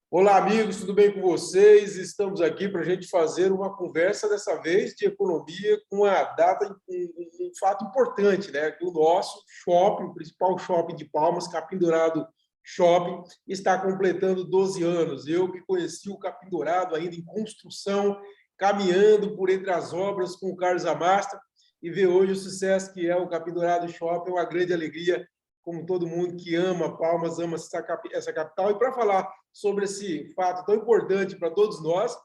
Olá, amigos, tudo bem com vocês? Estamos aqui para a gente fazer uma conversa, dessa vez, de economia, com a data, um fato importante, né? Que o nosso shopping, o principal shopping de Palmas, Capim Dourado Shopping, está completando 12 anos. Eu que conheci o Capim Dourado ainda em construção, caminhando por entre as obras com o Carlos Amasta, e ver hoje o sucesso que é o Capim Dourado Shopping é uma grande alegria, como todo mundo que ama Palmas, ama essa capital. E para falar sobre esse fato tão importante para todos nós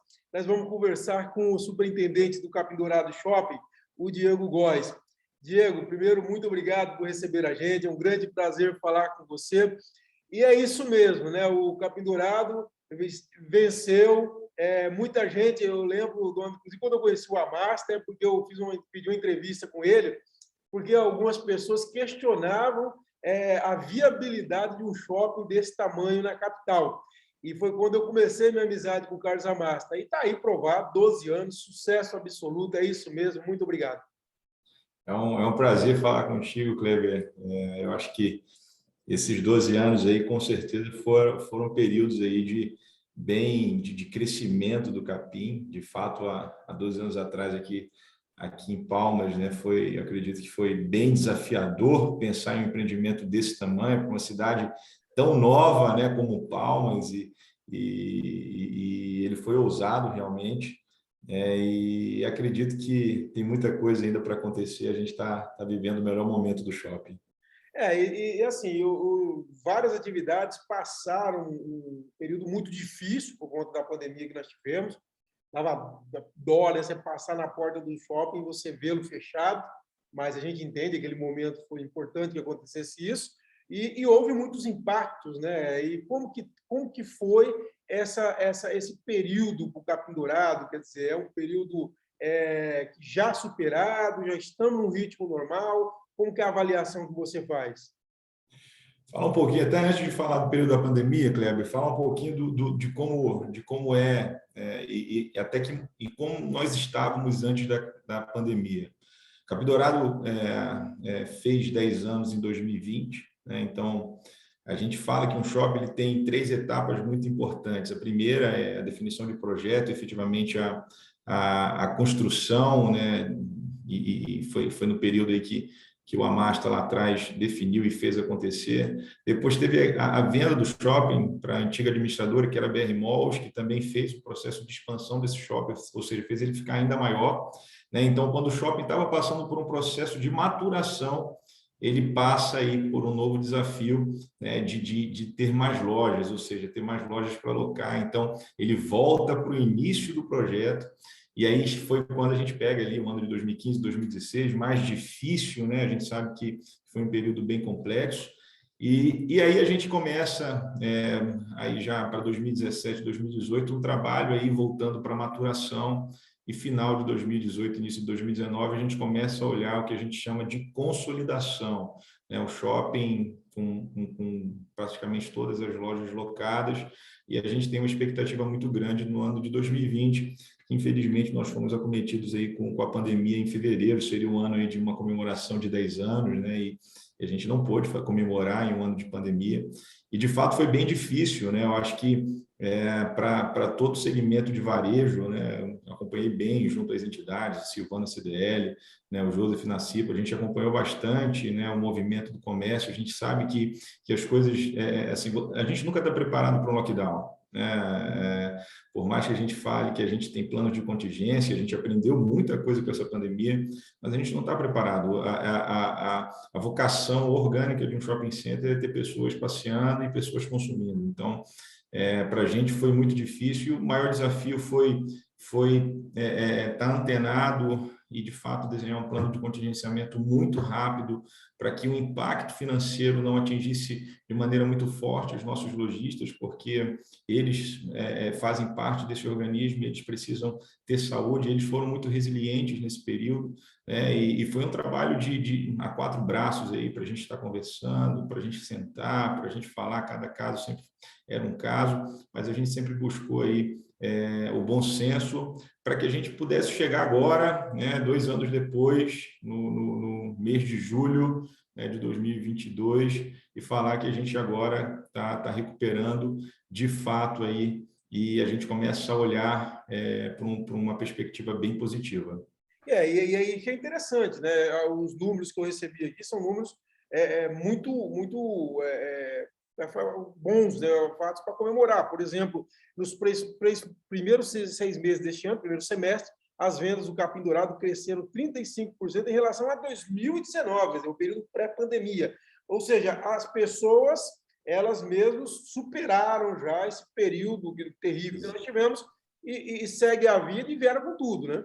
vamos conversar com o superintendente do Capim Dourado Shopping, o Diego Góes. Diego, primeiro, muito obrigado por receber a gente, é um grande prazer falar com você. E é isso mesmo, né? O Capim Dourado venceu. Muita gente, eu lembro, inclusive quando eu conheci o Amasta, porque eu pedi uma entrevista com ele, porque algumas pessoas questionavam a viabilidade de um shopping desse tamanho na capital. E foi quando eu comecei minha amizade com o Carlos Amasta. E está aí provado, 12 anos, sucesso absoluto, é isso mesmo, muito obrigado. É um prazer falar contigo, Kleber. Eu acho que esses 12 anos aí, com certeza, foram períodos aí de crescimento do Capim. De fato, há 12 anos atrás, aqui em Palmas, né, eu acredito que foi bem desafiador pensar em um empreendimento desse tamanho, para uma cidade tão nova, né, como Palmas, e ele foi ousado realmente. E acredito que tem muita coisa ainda para acontecer. A gente está vivendo o melhor momento do shopping. Assim, várias atividades passaram um período muito difícil por conta da pandemia que nós tivemos. Dava dó, né, você passar na porta do shopping e você vê-lo fechado, mas a gente entende que aquele momento foi importante que acontecesse isso, e houve muitos impactos, né? E como que foi esse período para o Capim Dourado? Quer dizer, é um período já superado, já estamos num ritmo normal? Como que é a avaliação que você faz? Fala um pouquinho, até antes de falar do período da pandemia, Kleber, fala um pouquinho de como e até e como nós estávamos antes da pandemia. Capim Dourado fez 10 anos em 2020, né? Então, a gente fala que um shopping ele tem três etapas muito importantes. A primeira é a definição de projeto, efetivamente a construção, né? E foi no período aí que o Amasta lá atrás definiu e fez acontecer. Depois teve a venda do shopping para a antiga administradora, que era a BR Malls, que também fez o processo de expansão desse shopping, ou seja, fez ele ficar ainda maior, né? Então, quando o shopping estava passando por um processo de maturação, ele passa aí por um novo desafio, né, de ter mais lojas, ou seja, ter mais lojas para alocar. Então, ele volta para o início do projeto. E aí foi quando a gente pega ali o ano de 2015, 2016, mais difícil, né? A gente sabe que foi um período bem complexo. E aí a gente começa, aí já para 2017, 2018, um trabalho aí voltando para maturação, e final de 2018, início de 2019, a gente começa a olhar o que a gente chama de consolidação, né? O shopping com praticamente todas as lojas locadas, e a gente tem uma expectativa muito grande no ano de 2020. Infelizmente, nós fomos acometidos aí com a pandemia em fevereiro, seria um ano aí de uma comemoração de 10 anos, né? E a gente não pôde comemorar em um ano de pandemia. E, de fato, foi bem difícil, né? Eu acho que para todo o segmento de varejo, né? Eu acompanhei bem junto às entidades, Silvana CDL, né? O Joseph Nassipa, a gente acompanhou bastante, né? O movimento do comércio. A gente sabe que as coisas, assim, a gente nunca está preparado para um lockdown, né? Por mais que a gente fale que a gente tem plano de contingência, a gente aprendeu muita coisa com essa pandemia, mas a gente não está preparado. A vocação orgânica de um shopping center é ter pessoas passeando e pessoas consumindo. Então, para a gente foi muito difícil. O maior desafio foi estar antenado e, de fato, desenhar um plano de contingenciamento muito rápido para que o impacto financeiro não atingisse de maneira muito forte os nossos lojistas, porque eles fazem parte desse organismo, eles precisam ter saúde, eles foram muito resilientes nesse período, né? E foi um trabalho a quatro braços aí para a gente estar conversando, para a gente sentar, para a gente falar. Cada caso sempre era um caso, mas a gente sempre buscou aí o bom senso para que a gente pudesse chegar agora, né, 2 anos depois, no mês de julho, né, de 2022, e falar que a gente agora está recuperando, de fato aí, e a gente começa a olhar para uma perspectiva bem positiva. E aí que é interessante, né? Os números que eu recebi aqui são números muito bons, né? Fatos para comemorar. Por exemplo, nos primeiros 6 meses deste ano, primeiro semestre, as vendas do capim dourado cresceram 35% em relação a 2019, o período pré-pandemia. Ou seja, as pessoas, elas mesmas superaram já esse período terrível que nós tivemos e segue a vida e vieram com tudo, né?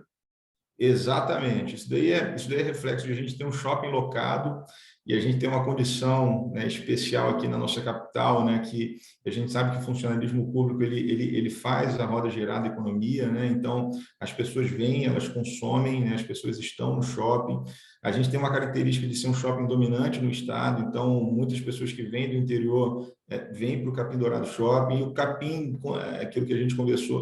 Exatamente. Isso daí é reflexo de a gente ter um shopping locado e a gente tem uma condição, né, especial aqui na nossa capital, né, que a gente sabe que o funcionalismo público ele faz a roda girar da economia, né? Então as pessoas vêm, elas consomem, né, as pessoas estão no shopping. A gente tem uma característica de ser um shopping dominante no estado, então muitas pessoas que vêm do interior vêm para o Capim Dourado Shopping. E o Capim, aquilo que a gente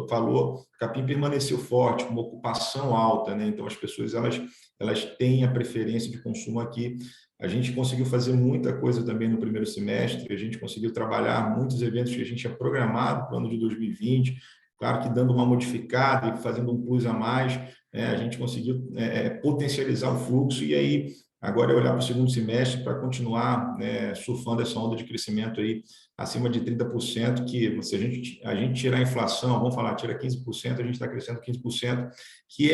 falou, o Capim permaneceu forte, com uma ocupação alta, né? Então as pessoas elas têm a preferência de consumo aqui. A gente conseguiu fazer muita coisa também no primeiro semestre, a gente conseguiu trabalhar muitos eventos que a gente tinha programado para o ano de 2020, claro que dando uma modificada e fazendo um plus a mais, a gente conseguiu potencializar o fluxo e aí agora é olhar para o segundo semestre para continuar, né, surfando essa onda de crescimento aí acima de 30%, que se a gente tirar a inflação, vamos falar, tira 15%, a gente está crescendo 15%, que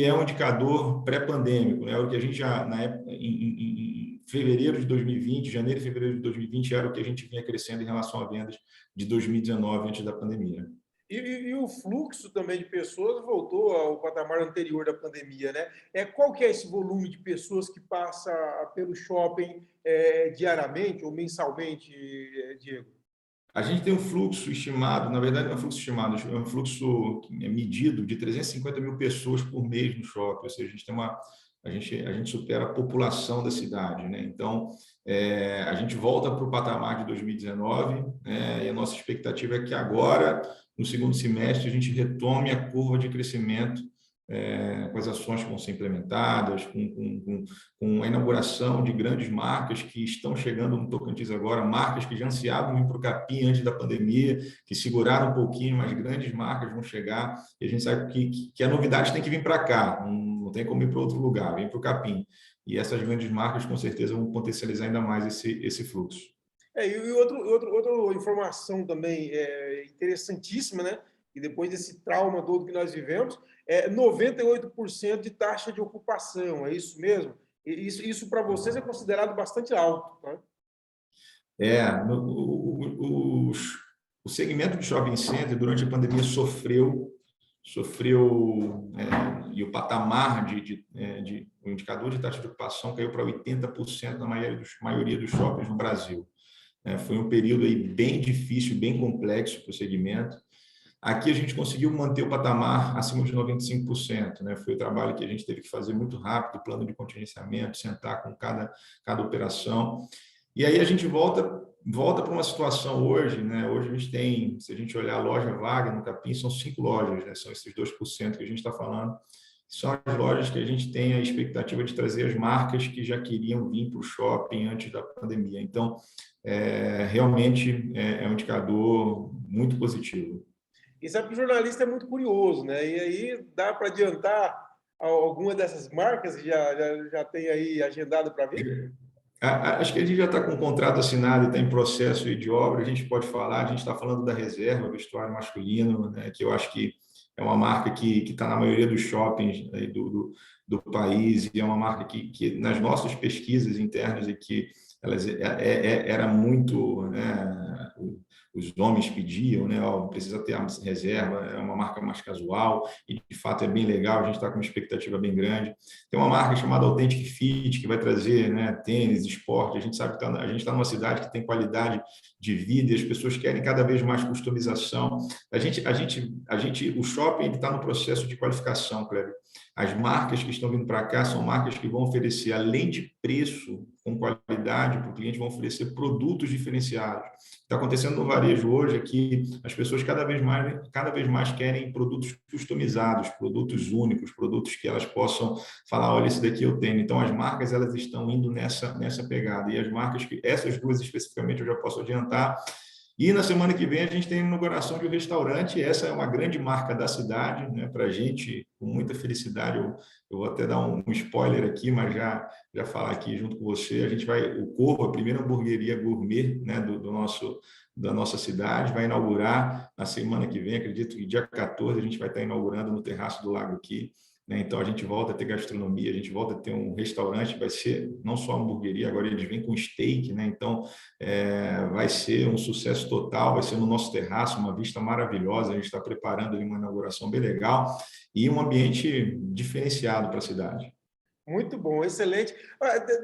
é um indicador pré-pandêmico, né? O que a gente já, na época, em fevereiro de 2020, janeiro e fevereiro de 2020, era o que a gente vinha crescendo em relação a vendas de 2019, antes da pandemia. E o fluxo também de pessoas voltou ao patamar anterior da pandemia, né? Qual que é esse volume de pessoas que passa pelo shopping diariamente ou mensalmente, Diego? A gente tem um fluxo estimado, na verdade não é um fluxo estimado, é um fluxo medido de 350 mil pessoas por mês no shopping, ou seja, a gente supera a população da cidade, né? Então, a gente volta para o patamar de 2019, né? E a nossa expectativa é que agora, no segundo semestre, a gente retome a curva de crescimento, com as ações que vão ser implementadas, com a inauguração de grandes marcas que estão chegando no Tocantins agora, marcas que já ansiavam vir para o Capim antes da pandemia, que seguraram um pouquinho, mas grandes marcas vão chegar, e a gente sabe que a novidade tem que vir para cá, não tem como ir para outro lugar, vem para o Capim. E essas grandes marcas, com certeza, vão potencializar ainda mais esse fluxo. E outra informação também interessantíssima, né? E depois desse trauma todo que nós vivemos, 98% de taxa de ocupação, é isso mesmo? Isso para vocês é considerado bastante alto, tá? O segmento de shopping center, durante a pandemia, sofreu e o patamar o indicador de taxa de ocupação caiu para 80% na maioria dos shoppings no Brasil. Foi um período aí bem difícil, bem complexo para o segmento. Aqui a gente conseguiu manter o patamar acima de 95%, né? Foi o trabalho que a gente teve que fazer muito rápido, plano de contingenciamento, sentar com cada operação. E aí a gente volta para uma situação hoje, né? Hoje a gente tem, se a gente olhar a loja vaga no Capim, são 5 lojas, né? São esses 2% que a gente está falando. São as lojas que a gente tem a expectativa de trazer as marcas que já queriam vir para o shopping antes da pandemia. Então, realmente é um indicador muito positivo. E sabe que o jornalista é muito curioso, né? E aí dá para adiantar alguma dessas marcas que já tem aí agendado para vir? Acho que a gente já está com o contrato assinado e está em processo de obra, a gente pode falar, a gente está falando da Reserva, vestuário masculino, né, que eu acho que é uma marca que está na maioria dos shoppings aí do país, e é uma marca que nas nossas pesquisas internas, e que elas era muito, né, os homens pediam, né, precisa ter a Reserva, é uma marca mais casual, e de fato é bem legal, a gente está com uma expectativa bem grande. Tem uma marca chamada Authentic Fit, que vai trazer, né, tênis, esporte. A gente sabe que a gente está numa cidade que tem qualidade de vida e as pessoas querem cada vez mais customização. O shopping está no processo de qualificação, Kleber. As marcas que estão vindo para cá são marcas que vão oferecer, além de preço com qualidade para o cliente, vão oferecer produtos diferenciados. Está acontecendo no varejo hoje é que as pessoas cada vez mais querem produtos customizados, produtos únicos, produtos que elas possam falar, olha, esse daqui eu tenho. Então, as marcas elas estão indo nessa pegada. E as marcas, essas duas especificamente, eu já posso adiantar, E na semana que vem a gente tem a inauguração de um restaurante. Essa é uma grande marca da cidade, né? Para a gente, com muita felicidade. Eu vou até dar um spoiler aqui, mas já falar aqui junto com você. A gente vai, o Corvo, a primeira hamburgueria gourmet, né, da nossa cidade, vai inaugurar na semana que vem. Acredito que dia 14 a gente vai estar inaugurando no Terraço do Lago aqui. Né? Então a gente volta a ter gastronomia, a gente volta a ter um restaurante. Vai ser não só hamburgueria, agora eles vêm com steak, né? Então vai ser um sucesso total, vai ser no nosso terraço, uma vista maravilhosa. A gente está preparando ali uma inauguração bem legal e um ambiente diferenciado para a cidade. Muito bom, excelente.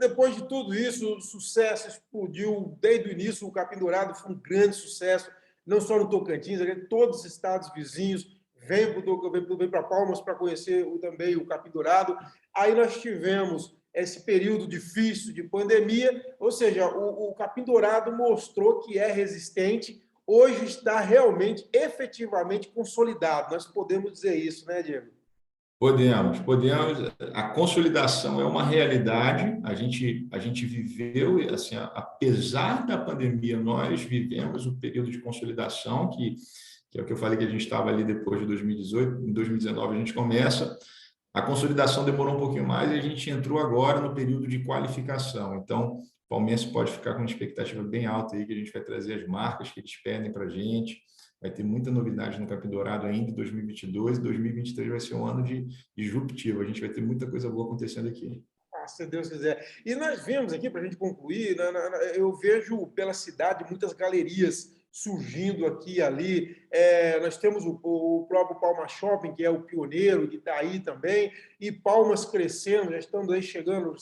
Depois de tudo isso, o sucesso explodiu desde o início. O Capim Dourado foi um grande sucesso, não só no Tocantins, todos os estados vizinhos vêm para Palmas para conhecer também o Capim Dourado. Aí nós tivemos esse período difícil de pandemia, ou seja, o Capim Dourado mostrou que é resistente. Hoje está realmente, efetivamente consolidado. Nós podemos dizer isso, né, Diego? Podemos. A consolidação é uma realidade. A gente viveu, assim, apesar da pandemia, nós vivemos o período de consolidação, que é o que eu falei que a gente estava ali depois de 2018. Em 2019 a gente começa. A consolidação demorou um pouquinho mais e a gente entrou agora no período de qualificação. Então, o Palmeiras pode ficar com uma expectativa bem alta aí, que a gente vai trazer as marcas que eles pedem para a gente. Vai ter muita novidade no Capim Dourado ainda em 2022. 2023 vai ser um ano de disruptivo. A gente vai ter muita coisa boa acontecendo aqui. Se Deus quiser. E nós vemos aqui, para a gente concluir, eu vejo pela cidade muitas galerias surgindo aqui e ali. Nós temos o próprio Palma Shopping, que é o pioneiro, que está aí também, e Palmas crescendo, já estamos aí chegando,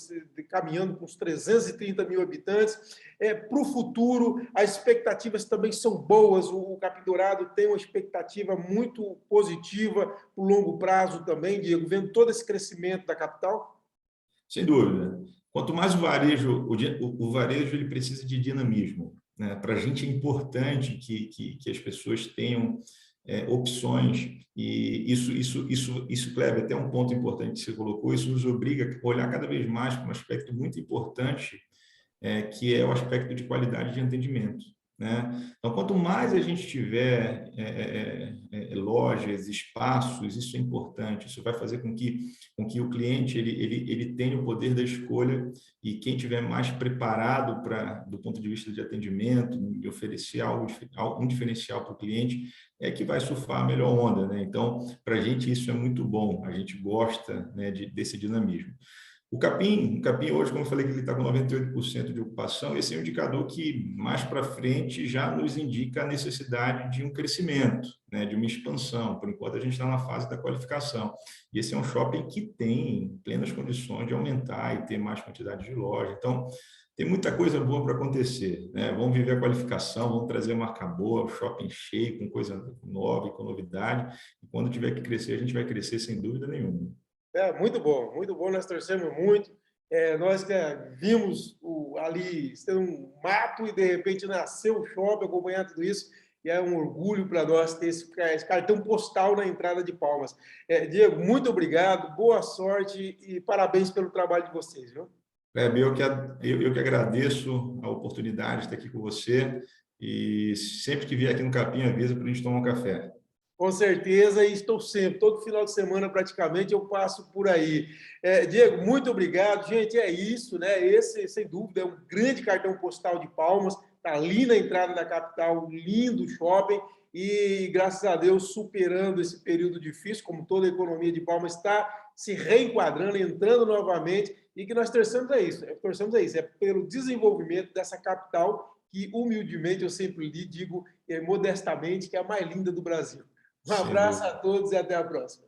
caminhando com uns 330 mil habitantes. Para o futuro, as expectativas também são boas. O Capim Dourado tem uma expectativa muito positiva para o longo prazo também, Diego, vendo todo esse crescimento da capital. Sem dúvida. Quanto mais o varejo ele precisa de dinamismo. Né? Para a gente é importante que as pessoas tenham opções, e isso leva até um ponto importante que você colocou. Isso nos obriga a olhar cada vez mais para um aspecto muito importante, que é o aspecto de qualidade de atendimento. Né? Então, quanto mais a gente tiver lojas, espaços, isso é importante. Isso vai fazer com que o cliente ele tenha o poder da escolha, e quem tiver mais preparado do ponto de vista de atendimento, de oferecer um diferencial para o cliente, é que vai surfar a melhor onda. Né? Então, para a gente isso é muito bom. A gente gosta, né, desse dinamismo. O capim hoje, como eu falei, que ele está com 98% de ocupação. Esse é um indicador que, mais para frente, já nos indica a necessidade de um crescimento, né, de uma expansão. Por enquanto, a gente está na fase da qualificação. E esse é um shopping que tem plenas condições de aumentar e ter mais quantidade de loja. Então, tem muita coisa boa para acontecer. Né? Vamos viver a qualificação, vamos trazer marca boa, shopping cheio, com coisa nova e com novidade. E quando tiver que crescer, a gente vai crescer sem dúvida nenhuma. Muito bom, nós torcemos muito. Nós vimos ali tendo um mato e de repente nasceu o shopping, acompanhar tudo isso, e é um orgulho para nós ter esse cartão postal na entrada de Palmas. Diego, muito obrigado, boa sorte e parabéns pelo trabalho de vocês. Viu? Eu que agradeço a oportunidade de estar aqui com você, e sempre que vier aqui no Capim, avisa para a gente tomar um café. Com certeza, e estou sempre, todo final de semana praticamente eu passo por aí. Diego, muito obrigado. Gente, é isso, né? Esse, sem dúvida, é um grande cartão postal de Palmas, está ali na entrada da capital, um lindo shopping, e graças a Deus superando esse período difícil, como toda a economia de Palmas está se reenquadrando, entrando novamente, e que nós torcemos a isso, é pelo desenvolvimento dessa capital que, humildemente, eu sempre lhe digo, modestamente, que é a mais linda do Brasil. Um Sem abraço a dúvida. todos e até a próxima.